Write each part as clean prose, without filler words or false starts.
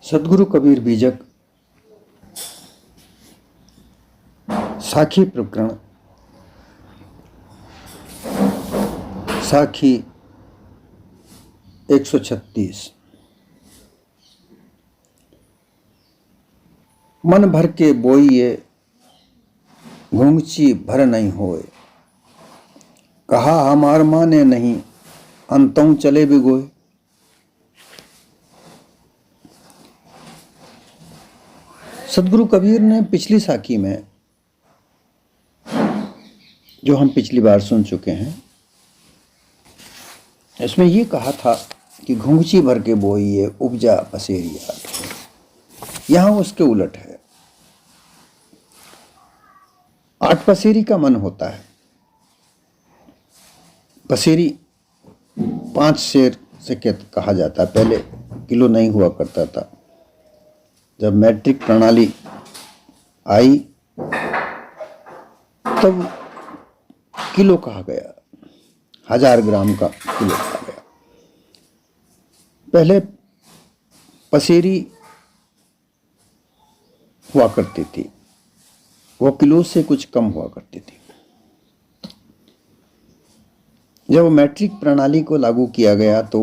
सदगुरु कबीर बीजक साखी प्रकरण साखी 136। मन भर के बोइए घूंघची भर नहीं होए, कहा हमार माने नहीं अंतों चले बिगोए। सदगुरु कबीर ने पिछली साखी में, जो हम पिछली बार सुन चुके हैं, इसमें ये कहा था कि घुंघची भर के बोइए उपजा पसेरिया। यहां उसके उलट है। 8 पसेरी का मन होता है। पसेरी 5 सेर से कहा जाता है। पहले किलो नहीं हुआ करता था। जब मैट्रिक प्रणाली आई तब किलो कहा गया, 1000 ग्राम का किलो कहा गया। पहले पसेरी हुआ करती थी, वो किलो से कुछ कम हुआ करती थी। जब मैट्रिक प्रणाली को लागू किया गया तो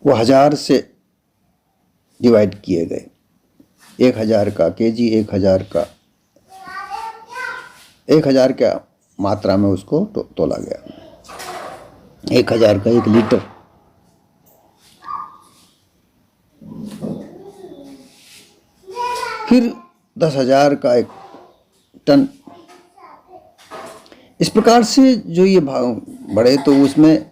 वो 1000 से डिवाइड किए गए। 1000 का केजी, 1000 का मात्रा में उसको तोला गया। 1000 का 1 लीटर। फिर 10,000 का 1 टन। इस प्रकार से जो ये भाव बढ़े तो उसमें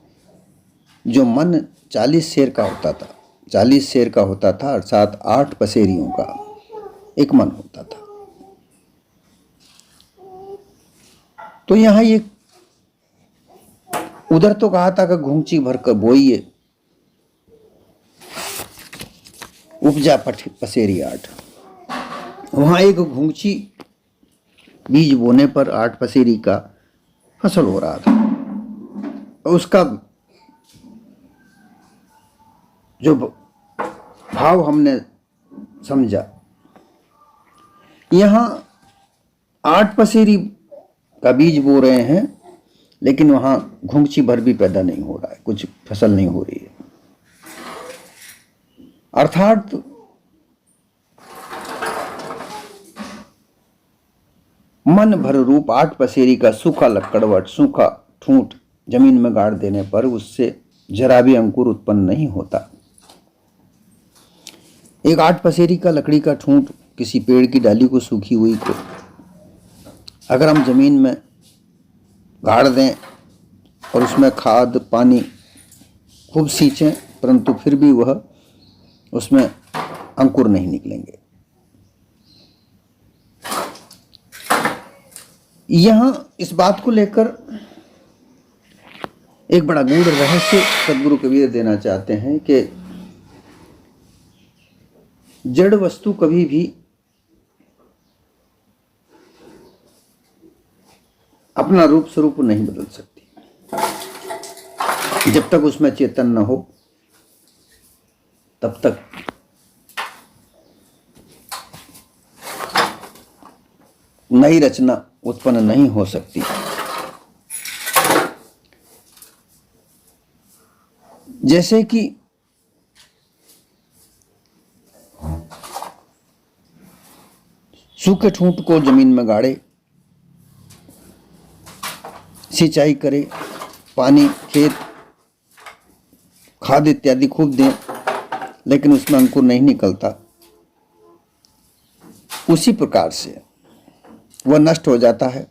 जो मन 40 सेर का होता था, 40 सेर का होता था, अर्थात 8 पसेरियों का एक मन होता था। तो यहां ये उधर तो कहा था कि घुंघची भरकर बोइए उपजा पसेरी 8। वहां एक घुंघची बीज बोने पर 8 पसेरी का फसल हो रहा था। उसका जो भाव हमने समझा, यहां 8 पसेरी का बीज बो रहे हैं, लेकिन वहां घुंघची भर भी पैदा नहीं हो रहा है, कुछ फसल नहीं हो रही है। अर्थात मन भर रूप 8 पसेरी का सूखा लक्कड़वट, सूखा ठूंठ जमीन में गाड़ देने पर उससे जरा भी अंकुर उत्पन्न नहीं होता। एक 8 पसेरी का लकड़ी का ठूंठ किसी पेड़ की डाली को, सूखी हुई को, अगर हम जमीन में गाड़ दें और उसमें खाद पानी खूब सींचें, परंतु फिर भी वह उसमें अंकुर नहीं निकलेंगे। यहां इस बात को लेकर एक बड़ा गूढ़ रहस्य सदगुरु कबीर देना चाहते हैं कि जड़ वस्तु कभी भी अपना रूप स्वरूप नहीं बदल सकती। जब तक उसमें चेतन न हो तब तक नई रचना उत्पन्न नहीं हो सकती। जैसे कि सूखे ठूंठ को जमीन में गाड़े, सिंचाई करे, पानी, खेत, खाद इत्यादि खूब दें, लेकिन उसमें अंकुर नहीं निकलता, उसी प्रकार से वह नष्ट हो जाता है।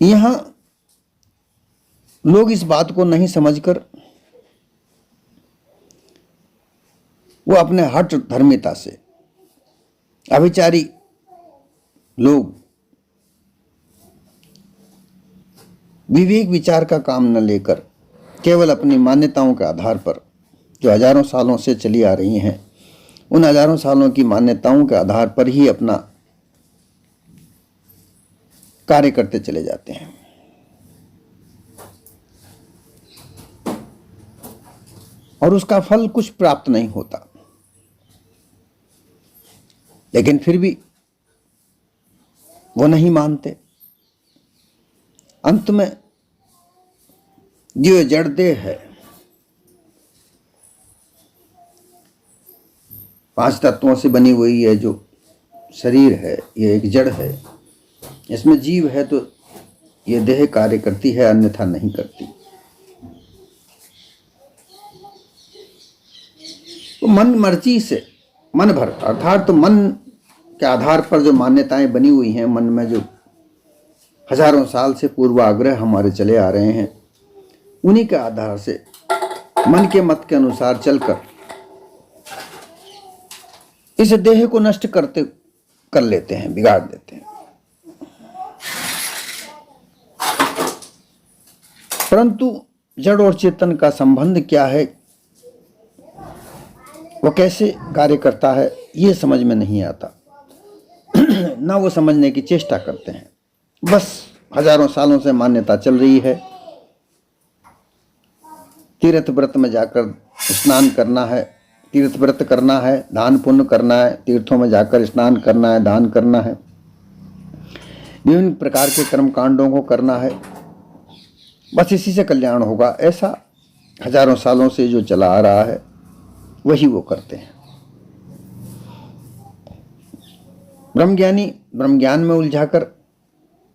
यहां लोग इस बात को नहीं समझकर वो अपने हठ धर्मिता से, अभिचारी लोग विवेक विचार का काम न लेकर केवल अपनी मान्यताओं के आधार पर, जो हजारों सालों से चली आ रही हैं, उन हजारों सालों की मान्यताओं के आधार पर ही अपना कार्य करते चले जाते हैं। और उसका फल कुछ प्राप्त नहीं होता, लेकिन फिर भी वो नहीं मानते। अंत में जो जड़ देह है, 5 तत्वों से बनी हुई है जो शरीर है, ये एक जड़ है। इसमें जीव है तो ये देह कार्य करती है, अन्यथा नहीं करती। तो मन मर्जी से मन भर, अर्थात तो मन के आधार पर जो मान्यताएं बनी हुई हैं, मन में जो हजारों साल से पूर्वाग्रह हमारे चले आ रहे हैं, उन्हीं के आधार से मन के मत के अनुसार चलकर इस देह को नष्ट कर लेते हैं, बिगाड़ देते हैं। परंतु जड़ और चेतन का संबंध क्या है, वो कैसे कार्य करता है, ये समझ में नहीं आता। ना वो समझने की चेष्टा करते हैं। बस हजारों सालों से मान्यता चल रही है, तीर्थ व्रत में जाकर स्नान करना है, तीर्थ व्रत करना है, दान पुण्य करना है, तीर्थों में जाकर स्नान करना है, दान करना है, विभिन्न प्रकार के कर्म कांडों को करना है, बस इसी से कल्याण होगा। ऐसा हजारों सालों से जो चला आ रहा है वही वो करते हैं। ब्रह्मज्ञानी ब्रह्मज्ञान में उलझाकर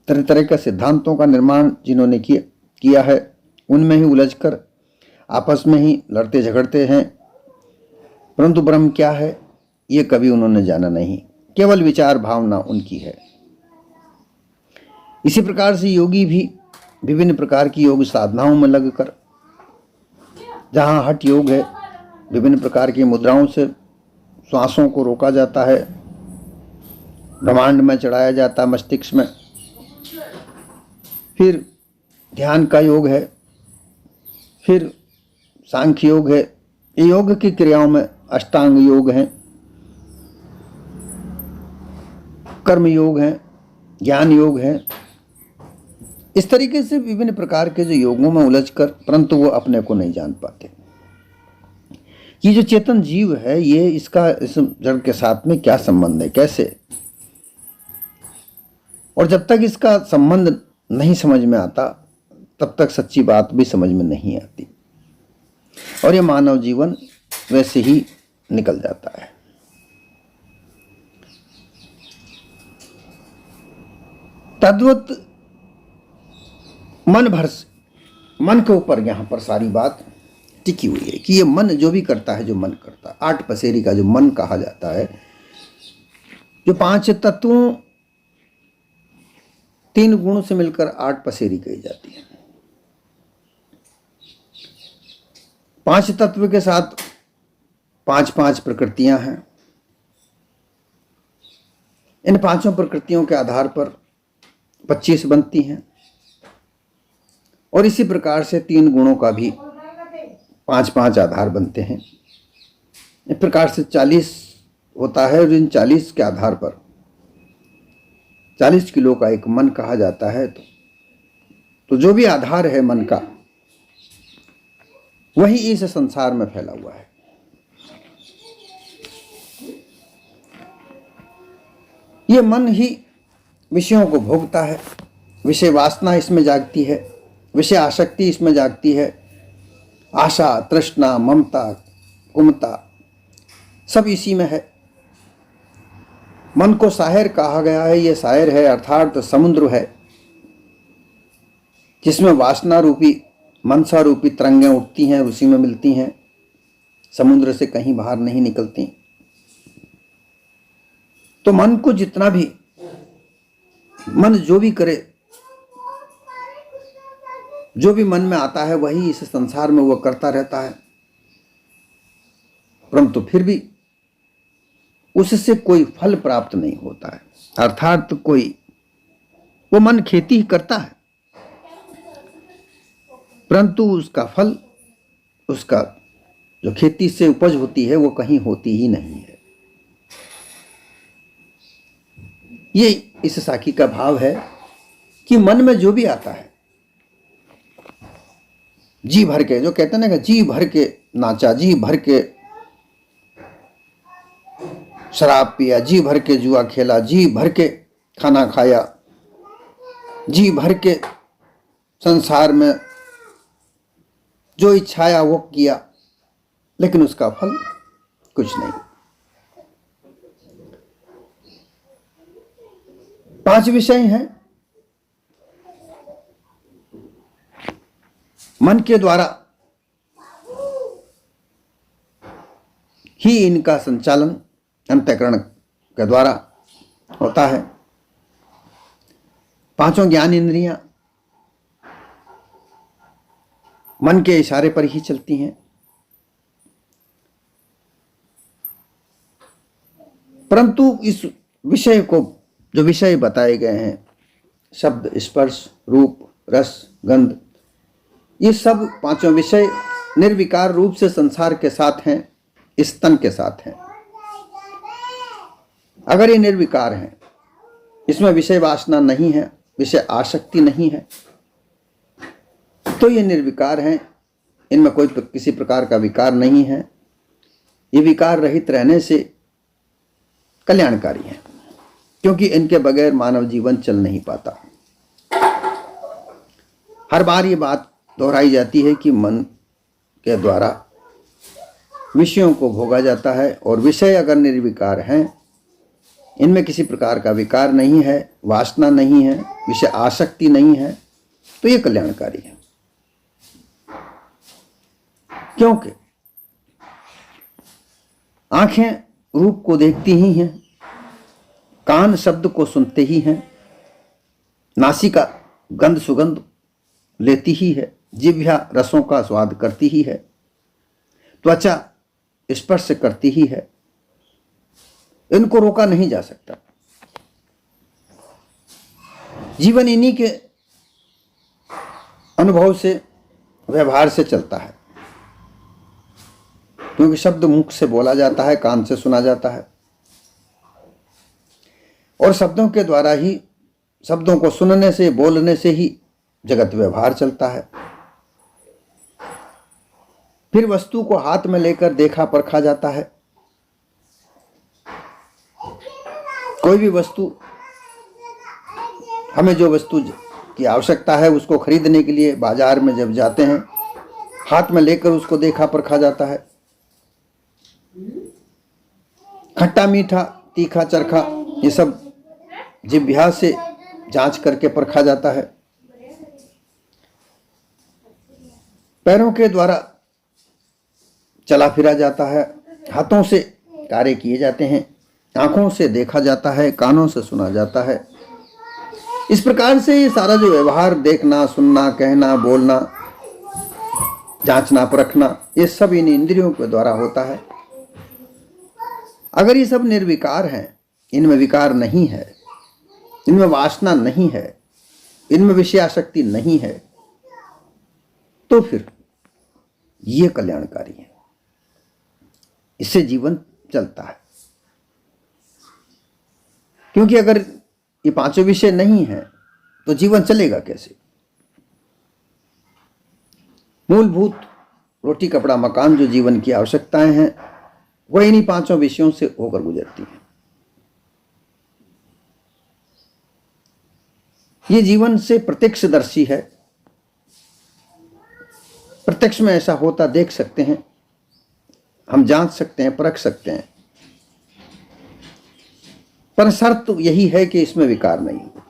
तरह तरह के सिद्धांतों का निर्माण जिन्होंने किया है, उनमें ही उलझकर आपस में ही लड़ते झगड़ते हैं। परंतु ब्रह्म क्या है ये कभी उन्होंने जाना नहीं, केवल विचार भावना उनकी है। इसी प्रकार से योगी भी विभिन्न प्रकार की योग साधनाओं में लगकर, जहाँ हठ योग है, विभिन्न प्रकार की मुद्राओं से श्वासों को रोका जाता है, ब्रह्मांड में चढ़ाया जाता मस्तिष्क में। फिर ध्यान का योग है, फिर सांख्य योग है। ये योग की क्रियाओं में अष्टांग योग हैं, कर्म योग हैं, ज्ञान योग हैं। इस तरीके से विभिन्न प्रकार के जो योगों में उलझकर, परंतु वो अपने को नहीं जान पाते। ये जो चेतन जीव है, ये इसका इस जड़ के साथ में क्या संबंध है, कैसे? और जब तक इसका संबंध नहीं समझ में आता, तब तक सच्ची बात भी समझ में नहीं आती, और ये मानव जीवन वैसे ही निकल जाता है। तद्वत मन भर से, मन के ऊपर यहां पर सारी बात टिकी हुई है कि ये मन जो भी करता है, जो मन करता है, 8 पसेरी का जो मन कहा जाता है, जो 5 तत्वों 3 गुणों से मिलकर 8 पसेरी कही जाती है। 5 तत्व के साथ 5-5 प्रकृतियां हैं। इन 5 प्रकृतियों के आधार पर 25 बनती हैं, और इसी प्रकार से 3 गुणों का भी 5-5 आधार बनते हैं। इस प्रकार से 40 होता है, और इन 40 के आधार पर 40 किलो का एक मन कहा जाता है। तो जो भी आधार है मन का, वही इस संसार में फैला हुआ है। ये मन ही विषयों को भोगता है, विषय वासना इसमें जागती है, विषय आसक्ति इसमें जागती है, आशा, तृष्णा, ममता, कुमता सब इसी में है। मन को सायर कहा गया है। ये सायर है अर्थात समुद्र है, जिसमें वासना रूपी, मनसा रूपी तरंगें उठती हैं, उसी में मिलती हैं, समुद्र से कहीं बाहर नहीं निकलती। तो मन को जितना भी, मन जो भी करे, जो भी मन में आता है, वही इस संसार में वो करता रहता है। परंतु फिर भी उससे कोई फल प्राप्त नहीं होता है, अर्थात कोई, वो मन खेती ही करता है, परंतु उसका फल, उसका जो खेती से उपज होती है, वो कहीं होती ही नहीं है। ये इस साखी का भाव है कि मन में जो भी आता है, जी भर के, जो कहते हैं ना कि जी भर के नाचा, जी भर के शराब पिया, जी भर के जुआ खेला, जी भर के खाना खाया, जी भर के संसार में जो इच्छाया वो किया, लेकिन उसका फल कुछ नहीं। 5 विषय हैं, मन के द्वारा ही इनका संचालन अंतःकरण के द्वारा होता है। 5 ज्ञान इंद्रियां मन के इशारे पर ही चलती हैं, परंतु इस विषय को, जो विषय बताए गए हैं, शब्द, स्पर्श, रूप, रस, गंध, ये सब 5 विषय निर्विकार रूप से संसार के साथ हैं, इस तन के साथ हैं। अगर ये निर्विकार हैं, इसमें विषय वासना नहीं है, विषय आसक्ति नहीं है, तो ये निर्विकार हैं, इनमें कोई किसी प्रकार का विकार नहीं है। ये विकार रहित रहने से कल्याणकारी हैं, क्योंकि इनके बगैर मानव जीवन चल नहीं पाता। हर बार ये बात दोहराई जाती है कि मन के द्वारा विषयों को भोगा जाता है, और विषय अगर निर्विकार हैं, इनमें किसी प्रकार का विकार नहीं है, वासना नहीं है, विषय आसक्ति नहीं है, तो ये कल्याणकारी है। क्योंकि आंखें रूप को देखती ही हैं, कान शब्द को सुनते ही हैं, नासिका गंध सुगंध लेती ही है, जिह्वा रसों का स्वाद करती ही है, त्वचा स्पर्श करती ही है। इनको रोका नहीं जा सकता। जीवन इन्हीं के अनुभव से, व्यवहार से चलता है, क्योंकि शब्द मुख से बोला जाता है, कान से सुना जाता है, और शब्दों के द्वारा ही, शब्दों को सुनने से, बोलने से ही जगत व्यवहार चलता है। फिर वस्तु को हाथ में लेकर देखा परखा जाता है। कोई भी वस्तु, हमें जो वस्तु की आवश्यकता है उसको खरीदने के लिए बाजार में जब जाते हैं, हाथ में लेकर उसको देखा परखा जाता है। खट्टा मीठा तीखा चरखा ये सब जिह्वा से जांच करके परखा जाता है। पैरों के द्वारा चला फिरा जाता है, हाथों से कार्य किए जाते हैं, आंखों से देखा जाता है, कानों से सुना जाता है। इस प्रकार से ये सारा जो व्यवहार, देखना, सुनना, कहना, बोलना, जांचना, परखना, ये सब इन इंद्रियों के द्वारा होता है। अगर ये सब निर्विकार हैं, इनमें विकार नहीं है, इनमें वासना नहीं है, इनमें विषयासक्ति नहीं है, तो फिर ये कल्याणकारी है, इससे जीवन चलता है। क्योंकि अगर ये 5 विषय नहीं है तो जीवन चलेगा कैसे? मूलभूत रोटी कपड़ा मकान जो जीवन की आवश्यकताएं हैं, वह इन्हीं 5 विषयों से होकर गुजरती हैं। ये जीवन से प्रत्यक्षदर्शी है, प्रत्यक्ष में ऐसा होता देख सकते हैं, हम जांच सकते हैं, परख सकते हैं, पर शर्त यही है कि इसमें विकार नहीं हो,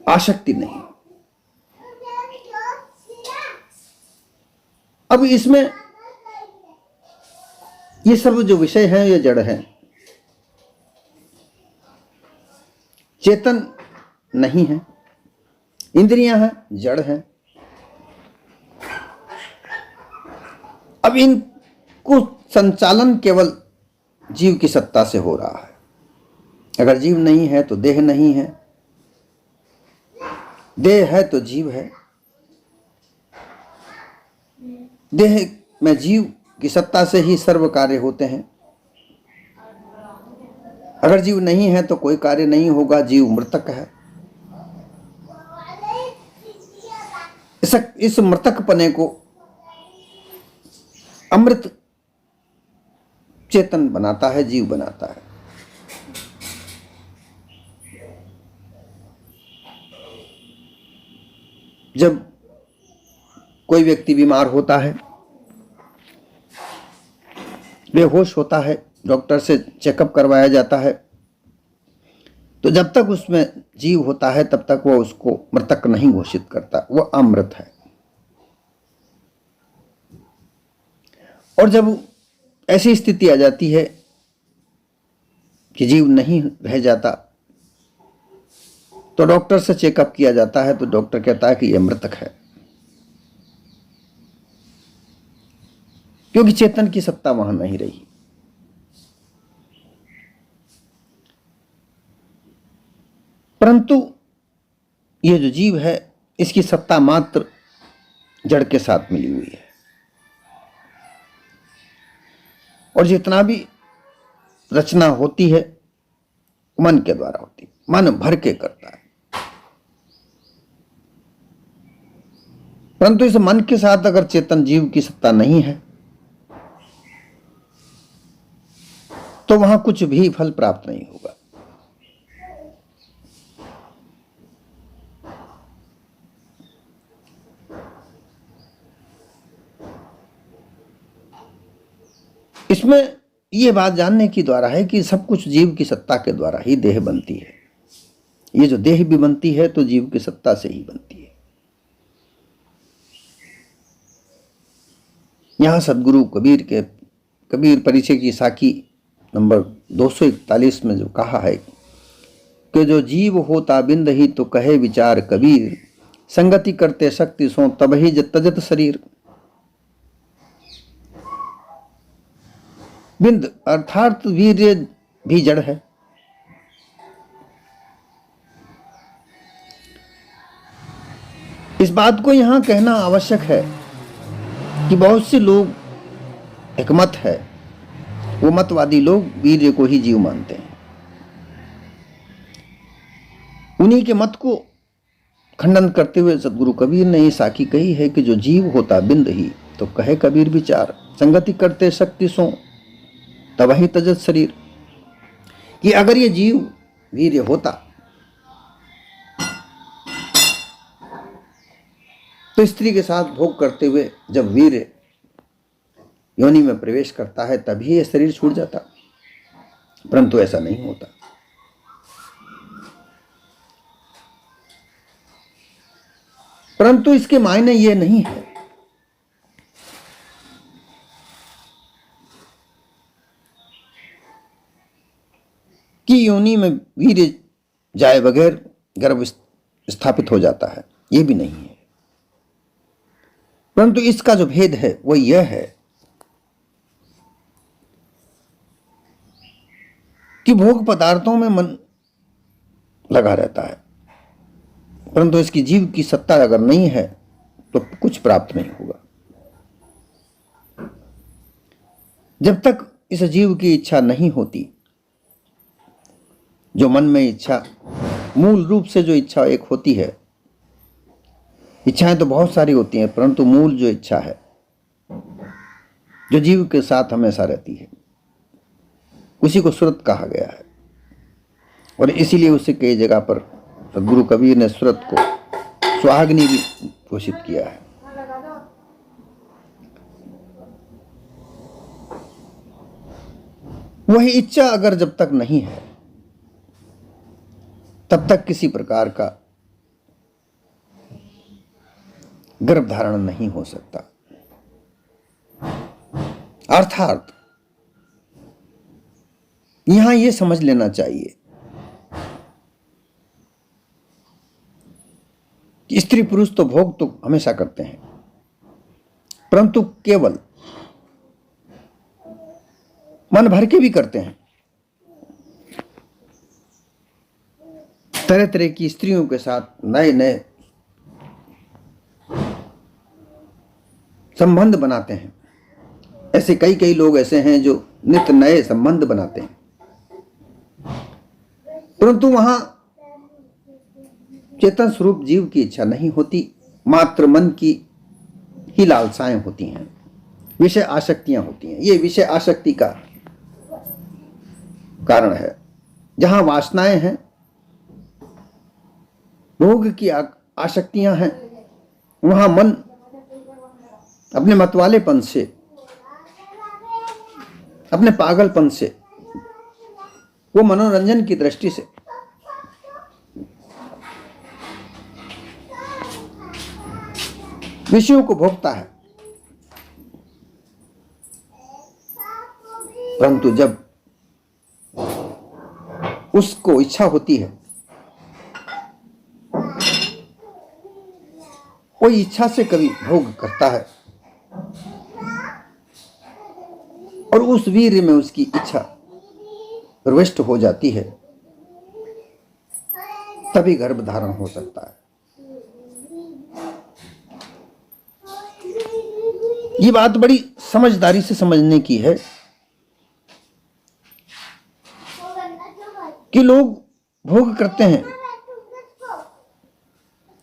आसक्ति नहीं। अब इसमें ये सब जो विषय हैं ये जड़ हैं, चेतन नहीं है। इंद्रियां हैं, जड़ हैं। अब इनको संचालन केवल जीव की सत्ता से हो रहा है। अगर जीव नहीं है तो देह नहीं है, देह है तो जीव है। देह में जीव की सत्ता से ही सर्व कार्य होते हैं। अगर जीव नहीं है तो कोई कार्य नहीं होगा, जीव मृतक है। इस मृतकपने को अमृत चेतन बनाता है, जीव बनाता है। जब कोई व्यक्ति बीमार होता है, बेहोश होता है, डॉक्टर से चेकअप करवाया जाता है, तो जब तक उसमें जीव होता है तब तक वह उसको मृतक नहीं घोषित करता, वह अमृत है। और जब ऐसी स्थिति आ जाती है कि जीव नहीं रह जाता, तो डॉक्टर से चेकअप किया जाता है, तो डॉक्टर कहता है कि यह मृतक है, क्योंकि चेतन की सत्ता वहां नहीं रही। परंतु यह जो जीव है, इसकी सत्ता मात्र जड़ के साथ मिली हुई है, और जितना भी रचना होती है मन के द्वारा होती है, मन भर के करता है। परंतु इस मन के साथ अगर चेतन जीव की सत्ता नहीं है, तो वहां कुछ भी फल प्राप्त नहीं होगा। इसमें यह बात जानने की द्वारा है कि सब कुछ जीव की सत्ता के द्वारा ही देह बनती है। ये जो देह भी बनती है तो जीव की सत्ता से ही बनती है। यहां सदगुरु कबीर के कबीर परिचय की साखी नंबर 241 में जो कहा है कि जो जीव होता बिंद ही तो कहे विचार कबीर, संगति करते शक्ति सो तब ही तजत शरीर। बिंद अर्थात वीर्य भी जड़ है। इस बात को यहां कहना आवश्यक है कि बहुत से लोग, एक मत है, वो मतवादी लोग वीर्य को ही जीव मानते हैं। उन्हीं के मत को खंडन करते हुए सदगुरु कबीर ने ये साखी कही है कि जो जीव होता बिंद ही तो कहे कबीर विचार, संगति करते शक्ति सो तब ही तजत शरीर। कि अगर ये जीव वीर्य होता तो स्त्री के साथ भोग करते हुए जब वीर्य योनि में प्रवेश करता है तभी ये शरीर छूट जाता, परंतु ऐसा नहीं होता। परंतु इसके मायने ये नहीं है कि योनि में वीर्य जाए बगैर गर्भ स्थापित हो जाता है, ये भी नहीं है। परंतु इसका जो भेद है वो यह है कि भोग पदार्थों में मन लगा रहता है, परंतु इसकी जीव की सत्ता अगर नहीं है तो कुछ प्राप्त नहीं होगा। जब तक इस जीव की इच्छा नहीं होती, जो मन में इच्छा, मूल रूप से जो इच्छा एक होती है, इच्छाएं तो बहुत सारी होती हैं, परंतु मूल जो इच्छा है जो जीव के साथ हमेशा रहती है, उसी को सुरत कहा गया है। और इसीलिए उसे कई जगह पर सदगुरु कबीर ने सुरत को सुहागिनी भी घोषित किया है। वही इच्छा अगर जब तक नहीं है तब तक किसी प्रकार का गर्भ धारण नहीं हो सकता। अर्थात यहां यह समझ लेना चाहिए कि स्त्री पुरुष तो भोग तो हमेशा करते हैं, परंतु केवल मन भर के भी करते हैं। तरह तरह की स्त्रियों के साथ नए नए संबंध बनाते हैं। ऐसे कई कई लोग ऐसे हैं जो नित्य नए संबंध बनाते हैं, परंतु वहां चेतन स्वरूप जीव की इच्छा नहीं होती, मात्र मन की ही लालसाएं होती हैं, विषय आसक्तियां होती हैं। ये विषय आसक्ति का कारण है। जहां वासनाएं हैं, भोग की आसक्तियां हैं, वहां मन अपने मतवालेपन से, अपने पागलपन से, वो मनोरंजन की दृष्टि से विषयों को भोगता है। परंतु जब उसको इच्छा होती है, वो इच्छा से कभी भोग करता है और उस वीर्य में उसकी इच्छा प्रविष्ट हो जाती है, तभी गर्भ धारण हो सकता है। ये बात बड़ी समझदारी से समझने की है कि लोग भोग करते हैं,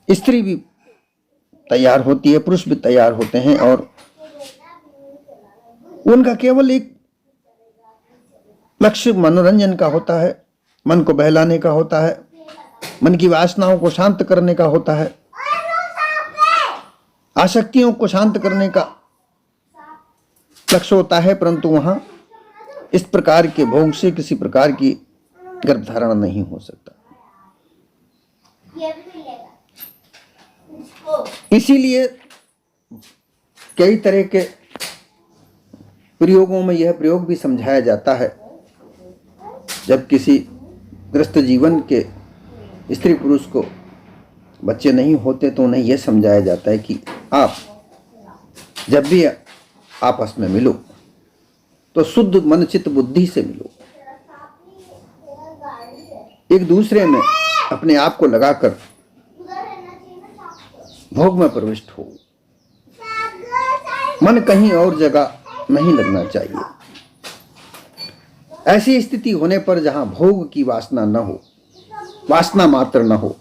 स्त्री भी तैयार होती है, पुरुष भी तैयार होते हैं, और उनका केवल एक लक्ष्य मनोरंजन का होता है, मन को बहलाने का होता है, मन की वासनाओं को शांत करने का होता है, आसक्तियों को शांत करने का लक्ष्य होता है। परंतु वहां इस प्रकार के भोग से किसी प्रकार की गर्भधारण नहीं हो सकता। इसीलिए कई तरह के प्रयोगों में यह प्रयोग भी समझाया जाता है। जब किसी गृहस्थ जीवन के स्त्री पुरुष को बच्चे नहीं होते तो उन्हें यह समझाया जाता है कि आप जब भी आपस में मिलो तो शुद्ध मन चित्त बुद्धि से मिलो, एक दूसरे में अपने आप को लगाकर भोग में प्रविष्ट हो। मन कहीं और जगह नहीं लगना चाहिए। ऐसी स्थिति होने पर जहां भोग की वासना न हो, वासना मात्र न हो,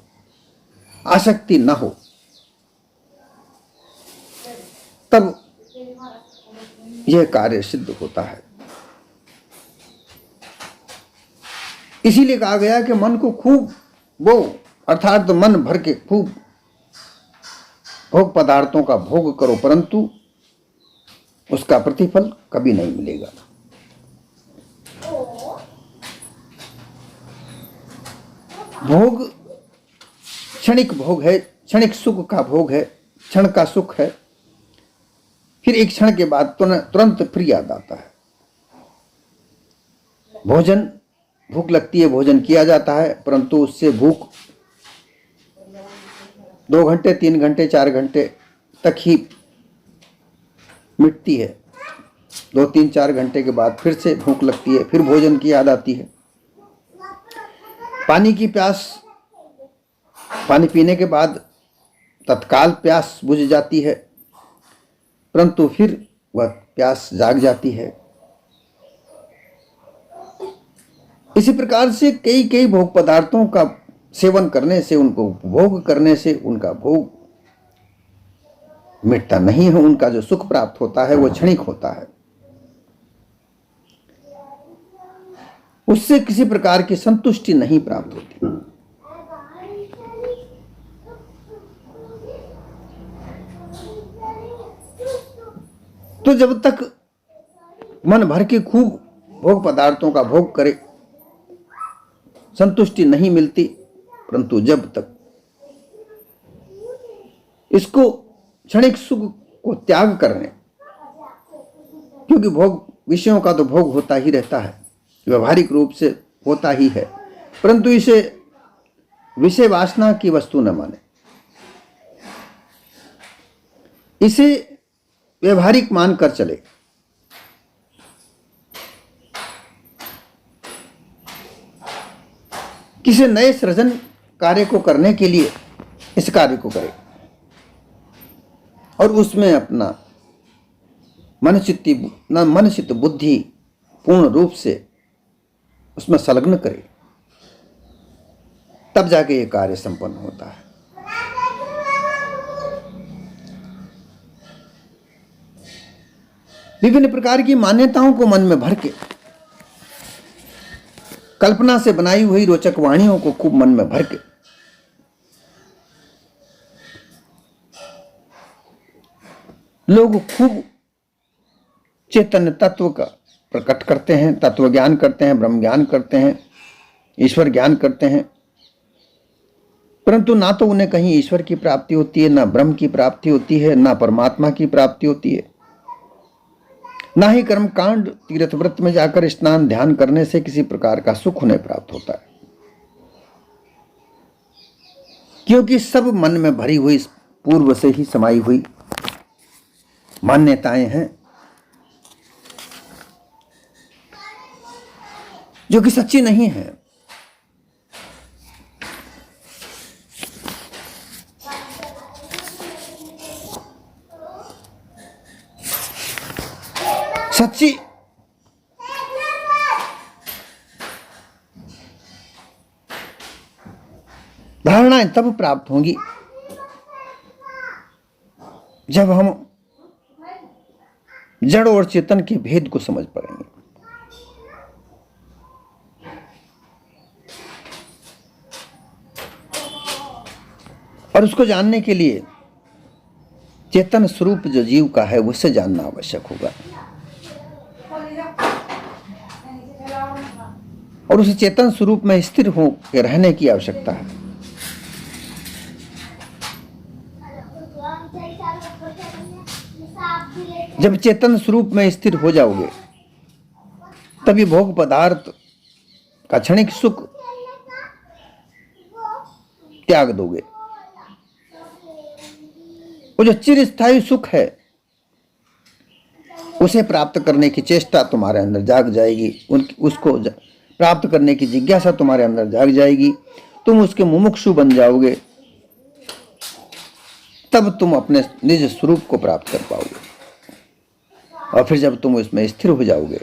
आसक्ति न हो, तब यह कार्य सिद्ध होता है। इसीलिए कहा गया कि मन को खूब वो, अर्थात मन भर के खूब भोग पदार्थों का भोग करो, परंतु उसका प्रतिफल कभी नहीं मिलेगा। भोग क्षणिक भोग है, क्षणिक सुख का भोग है, क्षण का सुख है, फिर एक क्षण के बाद तुरंत फिर याद आता है। भोजन, भूख लगती है, भोजन किया जाता है, परंतु उससे भूख 2 घंटे 3 घंटे 4 घंटे तक ही मिटती है। 2 3 4 घंटे के बाद फिर से भूख लगती है, फिर भोजन की याद आती है। पानी की प्यास, पानी पीने के बाद तत्काल प्यास बुझ जाती है, परंतु फिर वह प्यास जाग जाती है। इसी प्रकार से कई कई भोग पदार्थों का सेवन करने से, उनको उपभोग करने से उनका भोग मिटता नहीं है। उनका जो सुख प्राप्त होता है वो क्षणिक होता है, उससे किसी प्रकार की संतुष्टि नहीं प्राप्त होती। तो जब तक मन भर के खूब भोग पदार्थों का भोग करे, संतुष्टि नहीं मिलती। परंतु जब तक इसको क्षणिक सुख को त्याग करने, क्योंकि भोग विषयों का तो भोग होता ही रहता है, व्यवहारिक रूप से होता ही है, परंतु इसे विषय वासना की वस्तु न माने, इसे व्यवहारिक मानकर चले। किसी नए सृजन कार्य को करने के लिए इस कार्य को करे और उसमें अपना मन चित्त बुद्धि पूर्ण रूप से उसमें संलग्न करे, तब जाके ये कार्य संपन्न होता है। विभिन्न प्रकार की मान्यताओं को मन में भर के, कल्पना से बनाई हुई रोचक वाणियों को खूब मन में भर के लोग खूब चैतन्य तत्व का प्रकट करते हैं, तत्व ज्ञान करते हैं, ब्रह्म ज्ञान करते हैं, ईश्वर ज्ञान करते हैं, परंतु ना तो उन्हें कहीं ईश्वर की प्राप्ति होती है, ना ब्रह्म की प्राप्ति होती है, ना परमात्मा की प्राप्ति होती है, ना ही कर्मकांड तीर्थ व्रत में जाकर स्नान ध्यान करने से किसी प्रकार का सुख उन्हें प्राप्त होता है, क्योंकि सब मन में भरी हुई पूर्व से ही समाई हुई मान्यताएं हैं जो कि सच्ची नहीं है। सच्ची धारणाएं तब प्राप्त होंगी जब हम जड़ और चेतन के भेद को समझ पाएंगे। और उसको जानने के लिए चेतन स्वरूप जो जीव का है उसे जानना आवश्यक होगा, और उस चेतन स्वरूप में स्थिर हो के रहने की आवश्यकता है। जब चेतन स्वरूप में स्थिर हो जाओगे तभी भोग पदार्थ का क्षणिक सुख त्याग दोगे। वो जो चिरस्थायी सुख है उसे प्राप्त करने की चेष्टा तुम्हारे अंदर जाग जाएगी, उसको प्राप्त करने की जिज्ञासा तुम्हारे अंदर जाग जाएगी, तुम उसके मुमुक्षु बन जाओगे, तब तुम अपने निज स्वरूप को प्राप्त कर पाओगे। और फिर जब तुम उसमें स्थिर हो जाओगे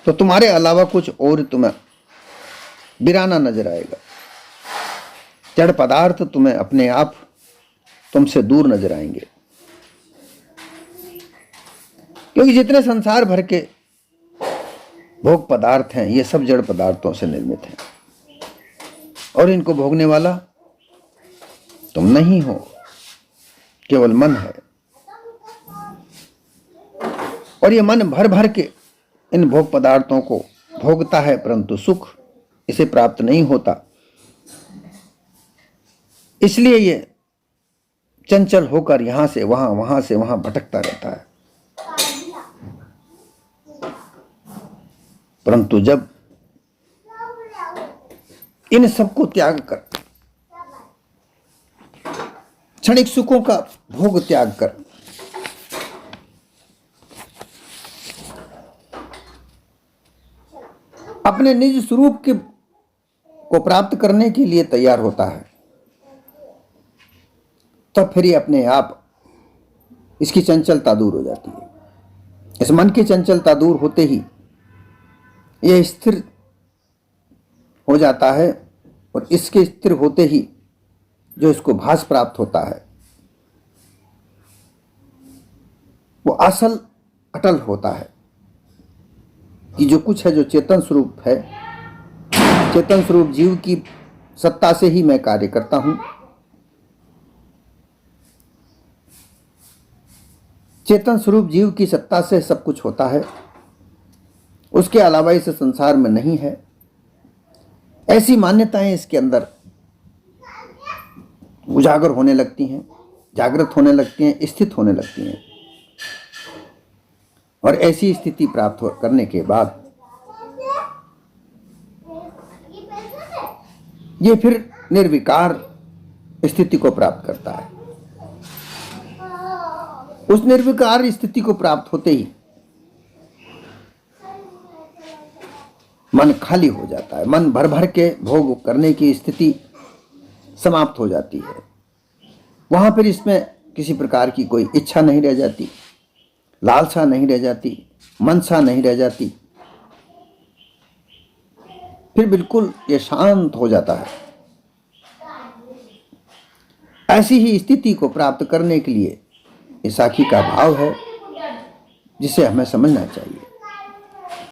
तो तुम्हारे अलावा कुछ और तुम्हें बिराना नजर आएगा, जड़ पदार्थ तुम्हें अपने आप तुमसे दूर नजर आएंगे, क्योंकि जितने संसार भर के भोग पदार्थ हैं ये सब जड़ पदार्थों से निर्मित हैं, और इनको भोगने वाला तुम नहीं हो, केवल मन है। और ये मन भर भर के इन भोग पदार्थों को भोगता है, परंतु सुख इसे प्राप्त नहीं होता, इसलिए ये चंचल होकर यहां से वहां, वहां से वहां भटकता रहता है। परंतु जब इन सबको त्याग कर, क्षणिक सुखों का भोग त्याग कर अपने निज स्वरूप के को प्राप्त करने के लिए तैयार होता है, तब फिर ये अपने आप इसकी चंचलता दूर हो जाती है। इस मन की चंचलता दूर होते ही यह स्थिर हो जाता है, और इसके स्थिर होते ही जो इसको भास प्राप्त होता है वो असल अटल होता है कि जो कुछ है, जो चेतन स्वरूप है, चेतन स्वरूप जीव की सत्ता से ही मैं कार्य करता हूं। चेतन स्वरूप जीव की सत्ता से सब कुछ होता है, उसके अलावा इस संसार में नहीं है। ऐसी मान्यताएं इसके अंदर उजागर होने लगती हैं, जागृत होने लगती हैं, स्थित होने लगती हैं, और ऐसी स्थिति प्राप्त करने के बाद ये फिर निर्विकार स्थिति को प्राप्त करता है। उस निर्विकार स्थिति को प्राप्त होते ही मन खाली हो जाता है, मन भर भर के भोग करने की स्थिति समाप्त हो जाती है। वहां फिर इसमें किसी प्रकार की कोई इच्छा नहीं रह जाती, लालसा नहीं रह जाती, मनसा नहीं रह जाती, फिर बिल्कुल ये शांत हो जाता है। ऐसी ही स्थिति को प्राप्त करने के लिए ये साखी का भाव है जिसे हमें समझना चाहिए।